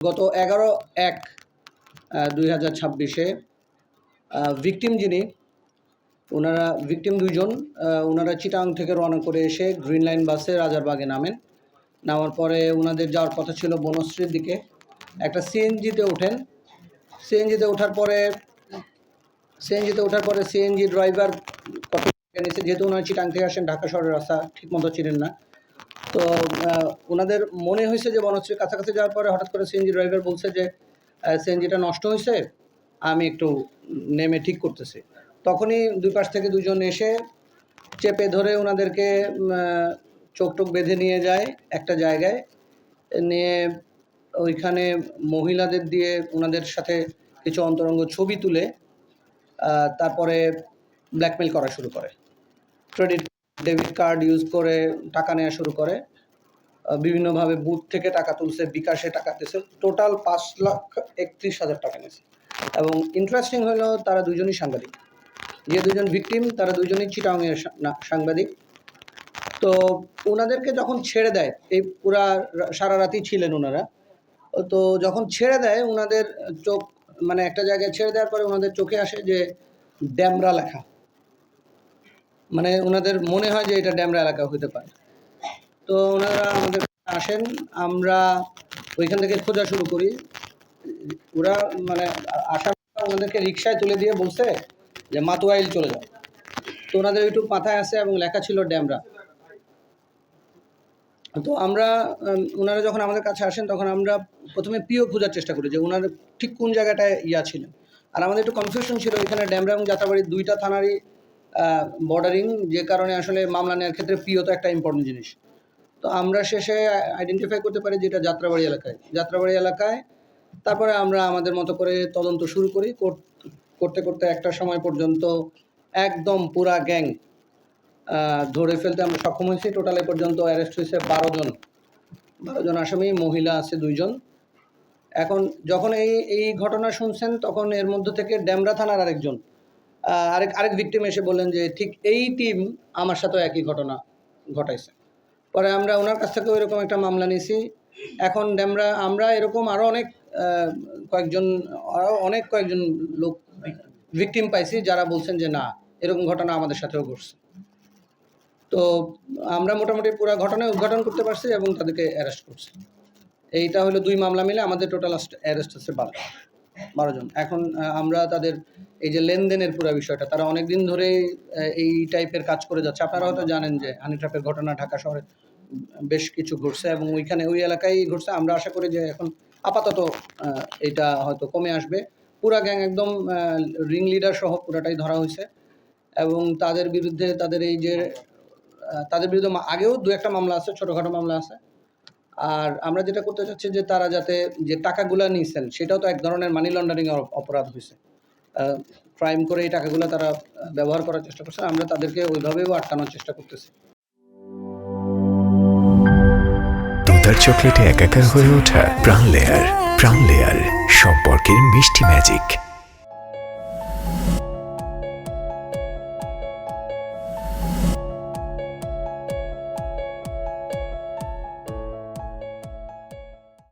গত 11/1/2026-এ ভিকটিম যিনি ওনারা ভিকটিম দুইজন ওনারা চিটাং থেকে রওনা করে এসে গ্রিন লাইন বাসে রাজারবাগে নামার পরে ওনাদের যাওয়ার কথা ছিল বনশ্রীর দিকে। একটা সিএনজিতে ওঠেন। সিএনজিতে ওঠার পরে সিএনজি ড্রাইভার কত নিয়েছে, যেহেতু ওনারা চিটাং থেকে আসেন, ঢাকা শহরের রাস্তা ঠিকমতো চিনেন না। তো ওনাদের মনে হয়েছে যে বনশ্রীর কাছাকাছি যাওয়ার পরে হঠাৎ করে সিএনজি ড্রাইভার বলছে যে সিএনজিটা নষ্ট হয়েছে, আমি একটু নেমে ঠিক করতেছি। তখনই দুই পাশ থেকে দুজন এসে চেপে ধরে ওনাদেরকে চোখ টোক বেঁধে নিয়ে যায় একটা জায়গায়, নিয়ে ওইখানে মহিলাদের দিয়ে ওনাদের সাথে কিছু অন্তরঙ্গ ছবি তুলে তারপরে ব্ল্যাকমেল করা শুরু করে। ক্রেডিট ডেবিট কার্ড ইউজ করে টাকা নেওয়া শুরু করে। বিভিন্নভাবে বুথ থেকে টাকা তুলছে, বিকাশে টাকা দিয়েছে। টোটাল 5,31,000 টাকা নিয়েছে। এবং ইন্টারেস্টিং হলো তারা দুজনই সাংবাদিক। যে দুজন ভিকটিম তারা দুজনই চিটাংয়ের সাংবাদিক। তো ওনাদেরকে যখন ছেড়ে দেয়, এই পুরা সারা রাতই ছিলেন ওনারা। তো যখন ছেড়ে দেয় ওনাদের চোখ মানে একটা জায়গায় ছেড়ে দেওয়ার পরে ওনাদের চোখে আসে যে ড্যামরা লেখা। মানে ওনাদের মনে হয় যে এটা ড্যামরা এলাকা হতে পারে। তো ওনারা আমাদের আসেন, আমরা ওইখান থেকে খোঁজা শুরু করি। ওরা মানে আসার ওনাদেরকে রিক্সায় তুলে দিয়ে বলছে যে মাতুয়াইল চলে যাও। তো ওনাদের ওইটুকু মাথায় আসে এবং লেখা ছিল ড্যামরা। তো ওনারা যখন আমাদের কাছে আসেন তখন আমরা প্রথমে পিও খোঁজার চেষ্টা করি যে ওনার ঠিক কোন জায়গাটায় ছিলেন। আর আমাদের একটু কনফিউশন ছিল, এখানে ড্যামরা এবং যাত্রাবাড়ি দুইটা থানারই বর্ডারিং, যে কারণে আসলে মামলা নেওয়ার ক্ষেত্রে পিও তো একটা ইম্পর্টেন্ট জিনিস। তো আমরা শেষে আইডেন্টিফাই করতে পারি যেটা যাত্রাবাড়ি এলাকায়। তারপরে আমরা আমাদের মতো করে তদন্ত শুরু করি। করতে করতে একটা সময় পর্যন্ত একদম পুরা গ্যাং ধরে ফেলতে আমরা সক্ষম হয়েছি। টোটাল এ পর্যন্ত অ্যারেস্ট হয়েছে 12 জন আসামি, মহিলা আছে 2 জন। এখন যখন এই ঘটনা শুনছেন তখন এর মধ্যে থেকে ড্যামরা থানার আরেক ভিকটিম এসে বললেন যে ঠিক এই টিম আমার সাথেও একই ঘটনা ঘটাইছে। পরে আমরা ওনার কাছ থেকেও এরকম একটা মামলা নিয়েছি। এখন আমরা এরকম আরও অনেক কয়েকজন লোক ভিকটিম পাইছি যারা বলছেন যে না, এরকম ঘটনা আমাদের সাথেও ঘটছে। তো আমরা মোটামুটি পুরো ঘটনায় উদ্ঘাটন করতে পারছি এবং তাদেরকে অ্যারেস্ট করছি। এইটা হলো 2 মামলা মিলে আমাদের টোটাল অ্যারেস্ট হচ্ছে 12 জন। এখন আমরা তাদের এই যে লেনদেনের পুরো বিষয়টা, তারা অনেক দিন ধরে এই টাইপের কাজ করে যাচ্ছে। আপনারা হয়তো জানেন যে হানি ট্র্যাপের ঘটনা ঢাকা শহরে বেশ কিছু ঘটছে এবং ওই এলাকায় ঘটছে। আমরা আশা করি যে এখন আপাতত এটা হয়তো কমে আসবে। পুরা গ্যাং একদম রিং লিডার সহ পুরাটাই ধরা হয়েছে এবং তাদের বিরুদ্ধে আগেও 2-1টা মামলা আছে, ছোটোখাটো মামলা আছে। আর আমরা যেটা করতে চাচ্ছি যে তারা যাতে যে টাকাগুলো নিয়েছেন সেটাও তো এক ধরনের মানি লন্ডারিংয়ের অপরাধ হয়েছে। ক্রাইম করে এই টাকাগুলো তারা ব্যবহার করার চেষ্টা করছে। আমরা তাদেরকে ওইভাবেও আটকানোর চেষ্টা করতেছি। দুধার চকলেটে একাকার হয়ে ওঠা প্রাণ লেয়ার সম্পর্কের মিষ্টি ম্যাজিক।